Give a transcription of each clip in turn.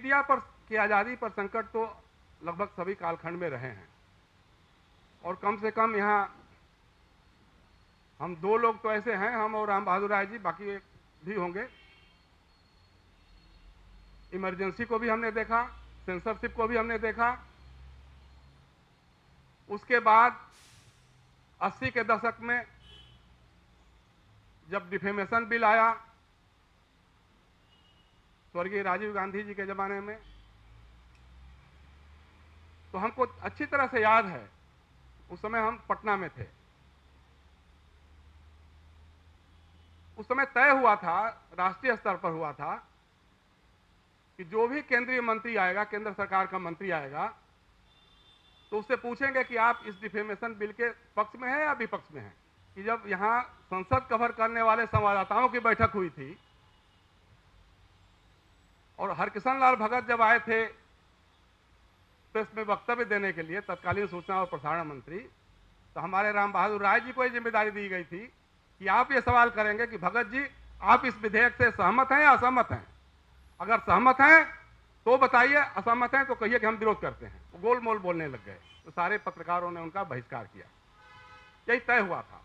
Media पर की आज़ादी पर संकट तो लगभग सभी कालखंड में रहे हैं, और कम से कम यहाँ हम दो लोग तो ऐसे हैं, हम और राम बहादुर राय जी, बाकी भी होंगे। इमरजेंसी को भी हमने देखा, सेंसरशिप को भी हमने देखा। उसके बाद 80 के दशक में जब डिफेमेशन बिल आया स्वर्गीय राजीव गांधी जी के ज़माने में, तो हमको अच्छी तरह से याद है, उस समय हम पटना में थे। उस समय तय हुआ था, राष्ट्रीय स्तर पर हुआ था, कि जो भी केंद्रीय मंत्री आएगा, केंद्र सरकार का मंत्री आएगा, तो उससे पूछेंगे कि आप इस डिफेमेशन बिल के पक्ष में हैं या विपक्ष में हैं। कि जब यहाँ संसद कवर करने वाले संवाददाताओं की बैठक हुई थी और हरकिशन लाल भगत जब आए थे प्रेस में वक्तव्य देने के लिए, तत्कालीन सूचना और प्रसारण मंत्री, तो हमारे राम बहादुर राय जी को ये जिम्मेदारी दी गई थी कि आप ये सवाल करेंगे कि भगत जी आप इस विधेयक से सहमत हैं या असहमत हैं। अगर सहमत हैं तो बताइए, असहमत हैं तो कहिए कि हम विरोध करते हैं। वो गोल मोल बोलने लग गए, तो सारे पत्रकारों ने उनका बहिष्कार किया। यही तय हुआ था।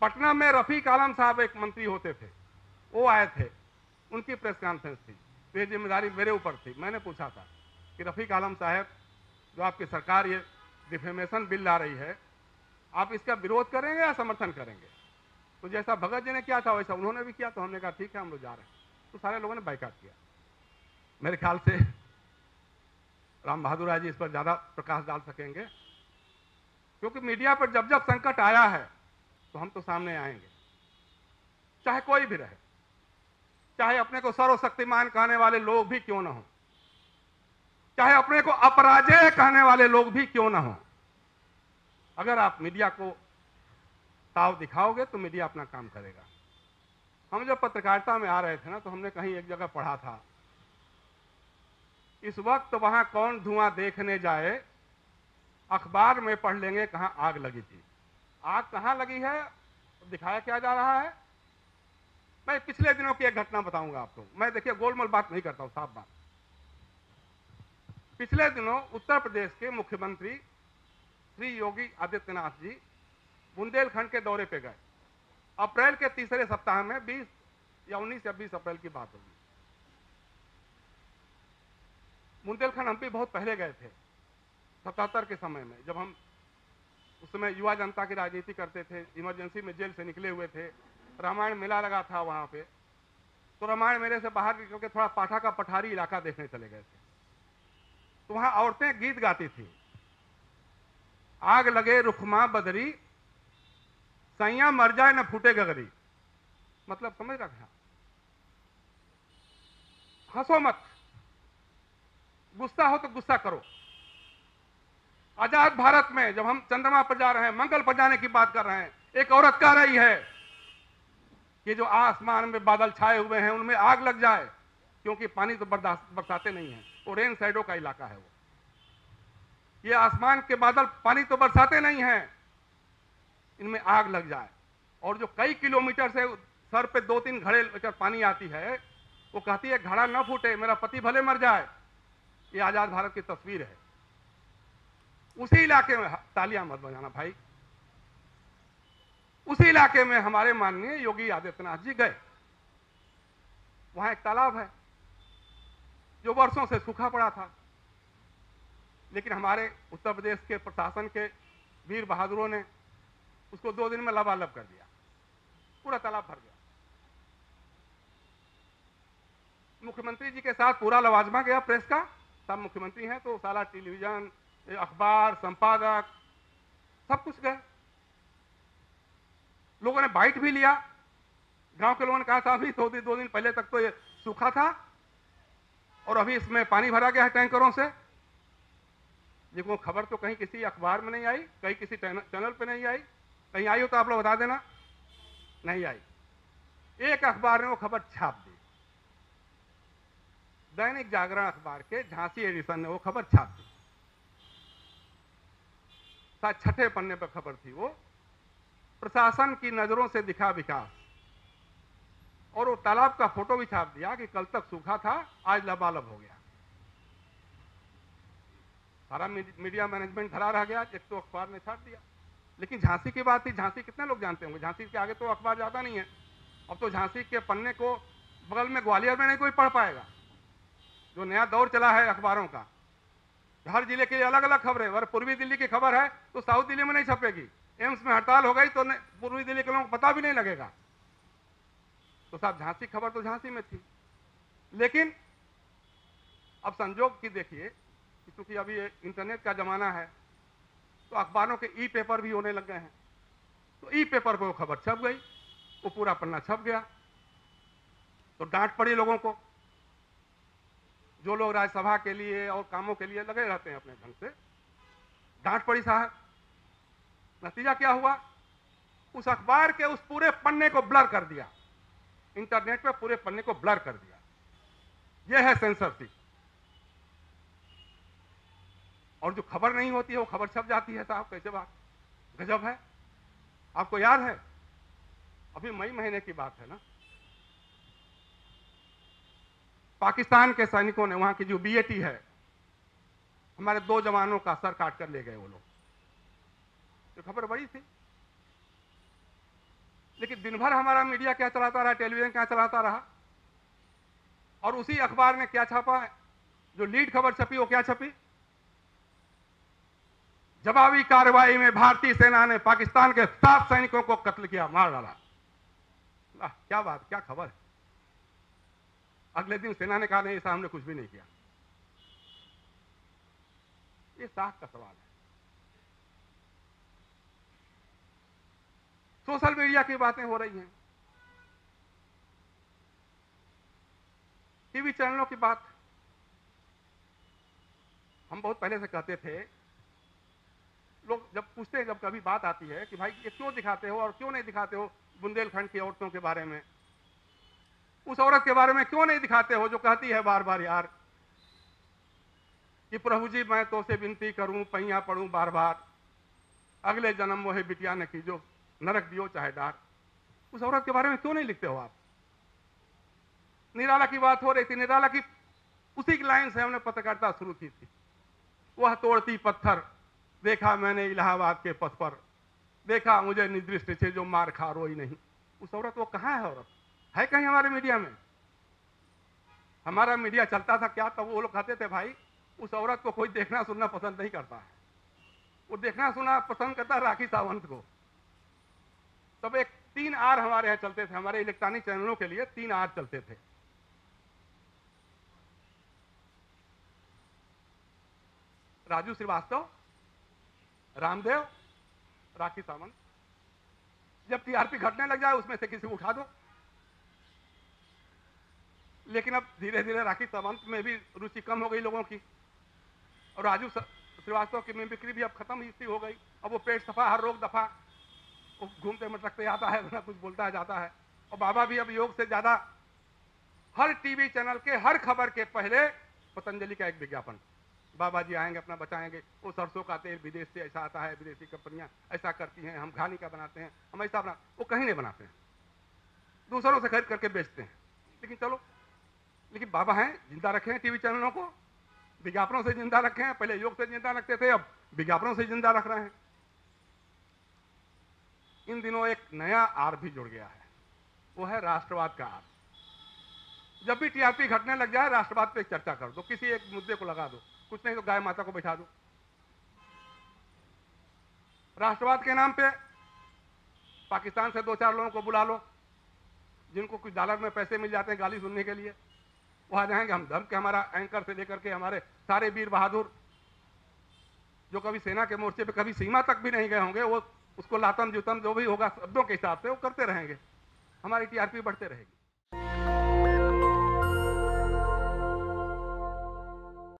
पटना में रफीक आलम साहब एक मंत्री होते थे, वो आए थे, उनकी प्रेस कॉन्फ्रेंस थी, तो ये जिम्मेदारी मेरे ऊपर थी। मैंने पूछा था कि रफीक आलम साहब, जो आपकी सरकार ये डिफेमेशन बिल ला रही है, आप इसका विरोध करेंगे या समर्थन करेंगे। तो जैसा भगत जी ने किया था वैसा उन्होंने भी किया, तो हमने कहा ठीक है, हम लोग जा रहे हैं। तो सारे लोगों ने बाइकाट किया। मेरे ख्याल से राम बहादुर राय जी इस पर ज़्यादा प्रकाश डाल सकेंगे, क्योंकि मीडिया पर जब जब संकट आया है तो हम तो सामने आएंगे, चाहे कोई भी रहे, चाहे अपने को सर्वशक्तिमान कहने वाले लोग भी क्यों ना हो, चाहे अपने को अपराजेय कहने वाले लोग भी क्यों ना हो। अगर आप मीडिया को ताव दिखाओगे तो मीडिया अपना काम करेगा। हम जब पत्रकारिता में आ रहे थे ना, तो हमने कहीं एक जगह पढ़ा था, इस वक्त वहां कौन धुआं देखने जाए, अखबार में पढ़ लेंगे कहां आग लगी थी। आग कहां लगी है, दिखाया क्या जा रहा है। मैं पिछले दिनों की एक घटना बताऊंगा आपको। मैं देखिए गोलमोल बात नहीं करता हूं, साफ बात। पिछले दिनों उत्तर प्रदेश के मुख्यमंत्री श्री योगी आदित्यनाथ जी बुंदेलखंड के दौरे पे गए। अप्रैल के तीसरे सप्ताह में 20 या 19 या 20 अप्रैल की बात होगी। बुंदेलखंड हम भी बहुत पहले गए थे, 77 के समय में, जब हम उस समय युवा जनता की राजनीति करते थे, इमरजेंसी में जेल से निकले हुए थे। रामायण मेला लगा था वहां पे, तो रामायण मेले से बाहर निकल के थोड़ा पाठा का पठारी इलाका देखने चले गए थे। तो वहां औरतें गीत गाती थी, आग लगे रुखमा बदरी, सैया मर जाए न फूटे गगरी। मतलब समझ रखा, हंसो मत, गुस्सा हो तो गुस्सा करो। आजाद भारत में जब हम चंद्रमा पर जा रहे हैं, मंगल पर जाने की बात कर रहे हैं, एक औरत कह रही है कि जो आसमान में बादल छाए हुए हैं उनमें आग लग जाए, क्योंकि पानी तो बरसाते नहीं है, वो रेन शैडो का इलाका है। वो ये आसमान के बादल पानी तो बरसाते नहीं हैं, इनमें आग लग जाए। और जो कई किलोमीटर से सर पे 2-3 घड़े लेकर पानी आती है, वो कहती है घड़ा न फूटे, मेरा पति भले मर जाए। ये आजाद भारत की तस्वीर है। उसी इलाके में, तालियां मत बजाना भाई, उसी इलाके में हमारे माननीय योगी आदित्यनाथ जी गए। वहां एक तालाब है जो वर्षों से सूखा पड़ा था, लेकिन हमारे उत्तर प्रदेश के प्रशासन के वीर बहादुरों ने उसको 2 दिन में लबालब कर दिया, पूरा तालाब भर गया। मुख्यमंत्री जी के साथ पूरा लवाजमा गया प्रेस का, सब मुख्यमंत्री हैं तो सारा टेलीविजन, अखबार, संपादक, सब कुछ गए। लोगों ने बाइट भी लिया। गांव के लोगों ने कहा था अभी 2 दिन पहले तक तो ये सूखा था और अभी इसमें पानी भरा गया है टैंकरों से। देखो खबर तो कहीं किसी अखबार में नहीं आई, कहीं किसी चैनल पे नहीं आई, कहीं आई हो तो आप लोग बता देना। नहीं आई। एक अखबार ने वो खबर छाप दी, दैनिक जागरण अखबार के झांसी एडिशन ने वो खबर छाप दी। शायद 6ठे पन्ने पर खबर थी वो, प्रशासन की नजरों से दिखा विकास। और वो तालाब का फोटो भी छाप दिया कि कल तक सूखा था, आज लबालब हो गया। सारा मीडिया मैनेजमेंट धरा रह गया, एक तो अखबार ने छाट दिया। लेकिन झांसी की बात थी, झांसी कितने लोग जानते होंगे? झांसी के आगे तो अखबार जाता नहीं है। अब तो झांसी के पन्ने को बगल में ग्वालियर में नहीं कोई पढ़ पाएगा। जो नया दौर चला है अखबारों का, हर जिले के लिए अलग अलग खबरें। अगर पूर्वी दिल्ली की खबर है तो साउथ दिल्ली में नहीं छपेगी। एम्स में हड़ताल हो गई तो पूर्वी दिल्ली के लोगों को पता भी नहीं लगेगा। तो साहब झांसी खबर तो झांसी में थी। लेकिन अब संजोग की देखिए, क्योंकि अभी इंटरनेट का जमाना है तो अखबारों के ई पेपर भी होने लग गए हैं। तो ई पेपर पर वो खबर छप गई, वो पूरा पन्ना छप गया। तो डांट पड़ी लोगों को। जो लोग राज्यसभा के लिए और कामों के लिए लगे रहते हैं अपने ढंग से, डांट पड़ी साहब। नतीजा क्या हुआ? उस अखबार के उस पूरे पन्ने को ब्लर कर दिया, इंटरनेट पे पूरे पन्ने को ब्लर कर दिया। यह है सेंसरशिप। और जो खबर नहीं होती है वो खबर छप जाती है साहब। कैसे बात, गजब है। आपको याद है अभी मई महीने की बात है ना, पाकिस्तान के सैनिकों ने, वहां की जो बीएटी है, हमारे 2 जवानों का सर काट कर ले गए वो लोग। तो खबर बड़ी थी। लेकिन दिन भर हमारा मीडिया क्या चलाता रहा, टेलीविजन क्या चलाता रहा, और उसी अखबार ने क्या छापा, जो लीड खबर छपी वो क्या छपी? जवाबी कार्रवाई में भारतीय सेना ने पाकिस्तान के 7 सैनिकों को कत्ल किया, मार डाला। क्या बात, क्या खबर है। अगले दिन सेना ने कहा नहीं साहब हमने कुछ भी नहीं किया। ये साख का सवाल है। सोशल मीडिया की बातें हो रही हैं, टीवी चैनलों की बात। हम बहुत पहले से कहते थे, लोग जब पूछते हैं, जब कभी बात आती है कि भाई ये क्यों दिखाते हो और क्यों नहीं दिखाते हो बुंदेलखंड की औरतों के बारे में, उस औरत के बारे में क्यों नहीं दिखाते हो जो कहती है बार बार यार कि प्रभु जी मैं तो से विनती करूं, पैया पढ़ूं बार बार, अगले जन्म मोहे बिटिया ने की जो नरक दियो चाहे डार। उस औरत के बारे में क्यों नहीं लिखते हो आप? निराला की बात हो रही थी, निराला की उसी की लाइन से हमने पत्रकारिता शुरू की थी। वह तोड़ती पत्थर देखा मैंने इलाहाबाद के पथ पर, देखा मुझे निदृष्ट से जो मार खा रोई नहीं। उस औरत, वो कहां है औरत? है कहीं हमारे मीडिया में? हमारा मीडिया चलता था क्या, तब वो लोग कहते थे भाई उस औरत को कोई देखना सुनना पसंद नहीं करता है, वो देखना सुनना पसंद करता है राखी सावंत को। तब एक 3 आर हमारे यहाँ चलते थे, हमारे इलेक्ट्रॉनिक चैनलों के लिए 3 आर चलते थे। राजू श्रीवास्तव, रामदेव, राखी सावंत। जब टीआरपी घटने लग जाए उसमें से किसी को उठा दो। लेकिन अब धीरे धीरे राखी सावंत में भी रुचि कम हो गई लोगों की, और राजू श्रीवास्तव की मिमिक्री भी अब खत्म ही हो गई। अब वो पेट सफा हर रोग दफा, वो घूमते मटकते आता है, ना कुछ बोलता है जाता है। और बाबा भी अब योग से ज्यादा हर टीवी चैनल के हर खबर के पहले पतंजलि का एक विज्ञापन, बाबा जी आएंगे अपना बचाएंगे, वो सरसों का तेल विदेश से ऐसा आता है, विदेशी कंपनियां ऐसा करती हैं, हम घानी का बनाते हैं, हम ऐसा बना, वो कहीं नहीं बनाते हैं, दूसरों से खरीद करके बेचते हैं। लेकिन चलो, लेकिन बाबा हैं, जिंदा रखे हैं टीवी चैनलों को, विज्ञापनों से जिंदा रखे हैं। पहले योग से जिंदा रखते थे, अब विज्ञापनों से जिंदा रख रहे हैं। इन दिनों एक नया आर भी जुड़ गया है, वो है राष्ट्रवाद का आर। जब भी टीआरपी घटने लग जाए राष्ट्रवाद पे चर्चा कर दो, किसी एक मुद्दे को लगा दो, कुछ नहीं तो गाय माता को बैठा दो। राष्ट्रवाद के नाम पे पाकिस्तान से 2-4 लोगों को बुला लो, जिनको कुछ डॉलर में पैसे मिल जाते हैं गाली सुनने के लिए, वो आ जाएंगे। हम धर्म के, हमारा एंकर से लेकर के हमारे सारे वीर बहादुर जो कभी सेना के मोर्चे पे कभी सीमा तक भी नहीं गए होंगे, वो उसको लातम जुतम जो भी होगा शब्दों के हिसाब से वो करते रहेंगे, हमारी टीआरपी बढ़ते रहेगी।